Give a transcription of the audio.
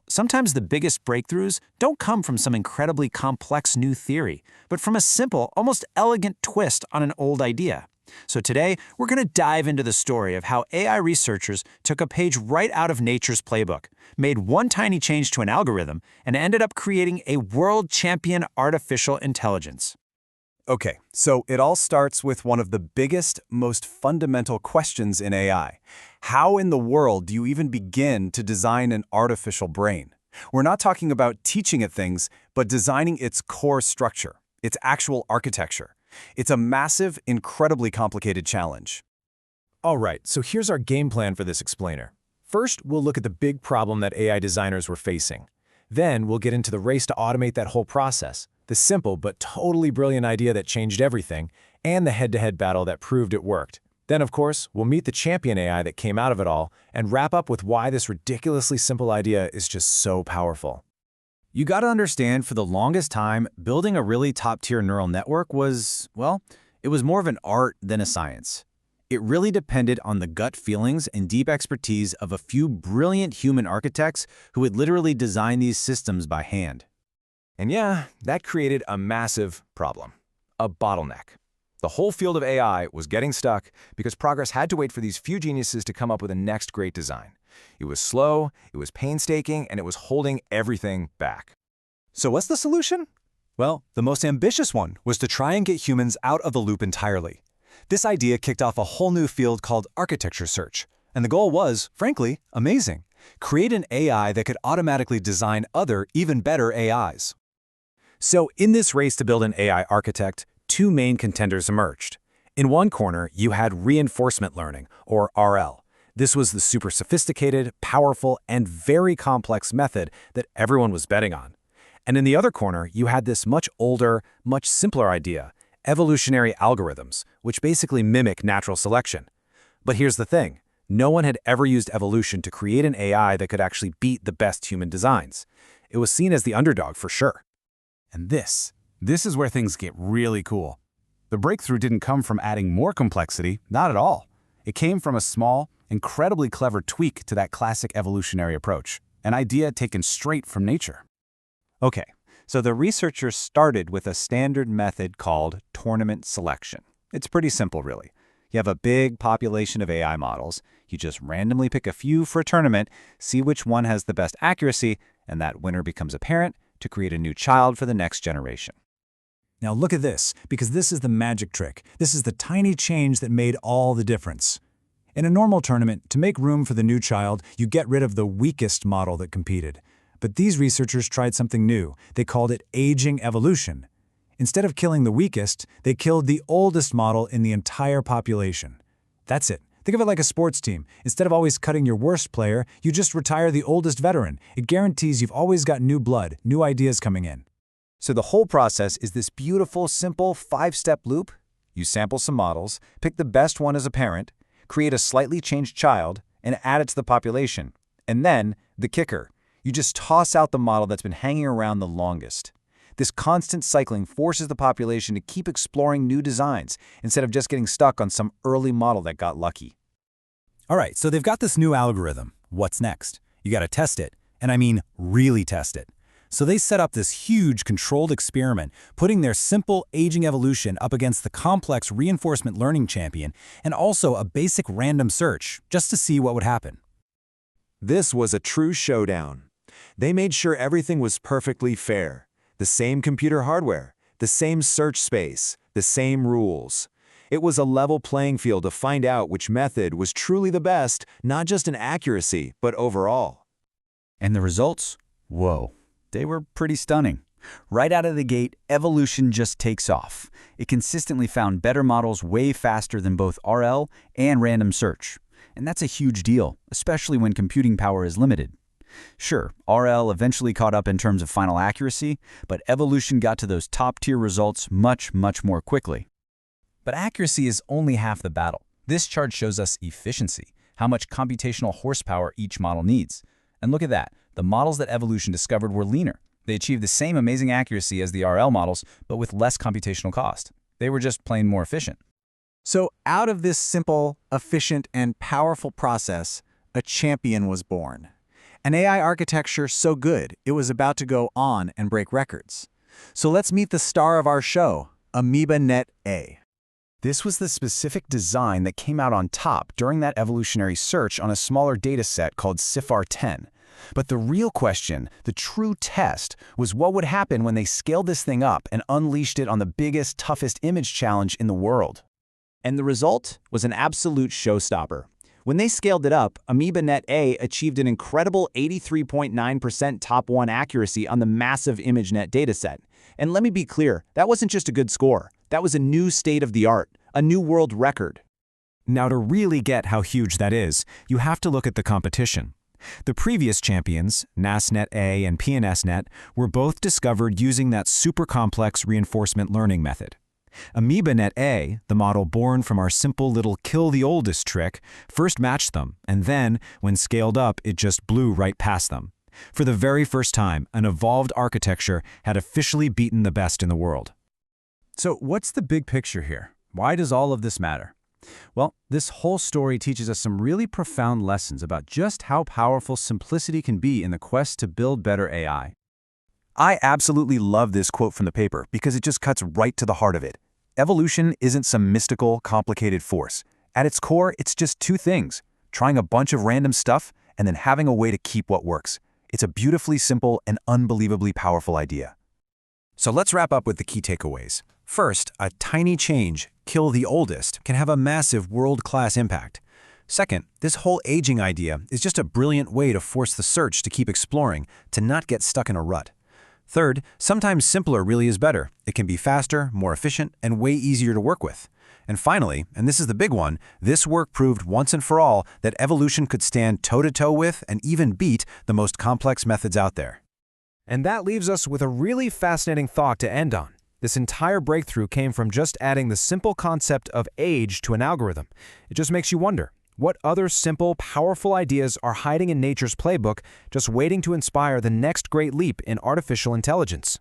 Sometimes the biggest breakthroughs don't come from some incredibly complex new theory, but from a simple, almost elegant twist on an old idea. So today, we're going to dive into the story of how AI researchers took a page right out of nature's playbook, made one tiny change to an algorithm, and ended up creating a world champion artificial intelligence. Okay, so it all starts with one of the biggest, most fundamental questions in AI. How in the world do you even begin to design an artificial brain? We're not talking about teaching it things, but designing its core structure, its actual architecture. It's a massive, incredibly complicated challenge. All right, so here's our game plan for this explainer. First, we'll look at the big problem that AI designers were facing. Then, we'll get into the race to automate that whole process, the simple but totally brilliant idea that changed everything, and the head-to-head battle that proved it worked. Then, of course, we'll meet the champion AI that came out of it all and wrap up with why this ridiculously simple idea is just so powerful. You gotta understand, for the longest time, building a really top-tier neural network was, well, it was more of an art than a science. It really depended on the gut feelings and deep expertise of a few brilliant human architects who would literally design these systems by hand. And yeah, that created a massive problem, a bottleneck. The whole field of AI was getting stuck because progress had to wait for these few geniuses to come up with the next great design. It was slow, it was painstaking, and it was holding everything back. So what's the solution? Well, the most ambitious one was to try and get humans out of the loop entirely. This idea kicked off a whole new field called architecture search. And the goal was, frankly, amazing. Create an AI that could automatically design other, even better AIs. So in this race to build an AI architect, two main contenders emerged. In one corner, you had reinforcement learning, or RL. This was the super sophisticated, powerful, and very complex method that everyone was betting on. And in the other corner, you had this much older, much simpler idea, evolutionary algorithms, which basically mimic natural selection. But here's the thing. No one had ever used evolution to create an AI that could actually beat the best human designs. It was seen as the underdog for sure. And this is where things get really cool. The breakthrough didn't come from adding more complexity, not at all. It came from a small, incredibly clever tweak to that classic evolutionary approach, an idea taken straight from nature. Okay, so the researchers started with a standard method called tournament selection. It's pretty simple, really. You have a big population of AI models. You just randomly pick a few for a tournament, see which one has the best accuracy, and that winner becomes a parent to create a new child for the next generation. Now look at this, because this is the magic trick. This is the tiny change that made all the difference. In a normal tournament, to make room for the new child, you get rid of the weakest model that competed. But these researchers tried something new. They called it aging evolution. Instead of killing the weakest, they killed the oldest model in the entire population. That's it. Think of it like a sports team. Instead of always cutting your worst player, you just retire the oldest veteran. It guarantees you've always got new blood, new ideas coming in. So the whole process is this beautiful, simple 5-step loop. You sample some models, pick the best one as a parent, create a slightly changed child, and add it to the population. And then, the kicker. You just toss out the model that's been hanging around the longest. This constant cycling forces the population to keep exploring new designs instead of just getting stuck on some early model that got lucky. All right, so they've got this new algorithm. What's next? You got to test it, and I mean really test it. So they set up this huge controlled experiment, putting their simple aging evolution up against the complex reinforcement learning champion and also a basic random search, just to see what would happen. This was a true showdown. They made sure everything was perfectly fair. The same computer hardware, the same search space, the same rules. It was a level playing field to find out which method was truly the best, not just in accuracy, but overall. And the results? Whoa. They were pretty stunning. Right out of the gate, evolution just takes off. It consistently found better models way faster than both RL and random search. And that's a huge deal, especially when computing power is limited. Sure, RL eventually caught up in terms of final accuracy, but evolution got to those top-tier results much more quickly. But accuracy is only half the battle. This chart shows us efficiency, how much computational horsepower each model needs. And look at that. The models that evolution discovered were leaner. They achieved the same amazing accuracy as the RL models, but with less computational cost. They were just plain more efficient. So out of this simple, efficient, and powerful process, a champion was born. An AI architecture so good, it was about to go on and break records. So let's meet the star of our show, AmoebaNet A. This was the specific design that came out on top during that evolutionary search on a smaller dataset called CIFAR-10. But the real question, the true test, was what would happen when they scaled this thing up and unleashed it on the biggest, toughest image challenge in the world. And the result was an absolute showstopper. When they scaled it up, AmoebaNet A achieved an incredible 83.9% top 1 accuracy on the massive ImageNet dataset. And let me be clear, that wasn't just a good score. That was a new state-of-the-art, a new world record. Now, to really get how huge that is, you have to look at the competition. The previous champions, NASNet A and PNSNet, were both discovered using that super complex reinforcement learning method. AmoebaNet A, the model born from our simple little kill the oldest trick, first matched them, and then, when scaled up, it just blew right past them. For the very first time, an evolved architecture had officially beaten the best in the world. So what's the big picture here? Why does all of this matter? Well, this whole story teaches us some really profound lessons about just how powerful simplicity can be in the quest to build better AI. I absolutely love this quote from the paper because it just cuts right to the heart of it. Evolution isn't some mystical, complicated force. At its core, it's just two things: trying a bunch of random stuff and then having a way to keep what works. It's a beautifully simple and unbelievably powerful idea. So let's wrap up with the key takeaways. First, a tiny change, kill the oldest, can have a massive world-class impact. Second, this whole aging idea is just a brilliant way to force the search to keep exploring, to not get stuck in a rut. Third, sometimes simpler really is better. It can be faster, more efficient, and way easier to work with. And finally, and this is the big one, this work proved once and for all that evolution could stand toe-to-toe with and even beat the most complex methods out there. And that leaves us with a really fascinating thought to end on. This entire breakthrough came from just adding the simple concept of age to an algorithm. It just makes you wonder, what other simple, powerful ideas are hiding in nature's playbook, just waiting to inspire the next great leap in artificial intelligence?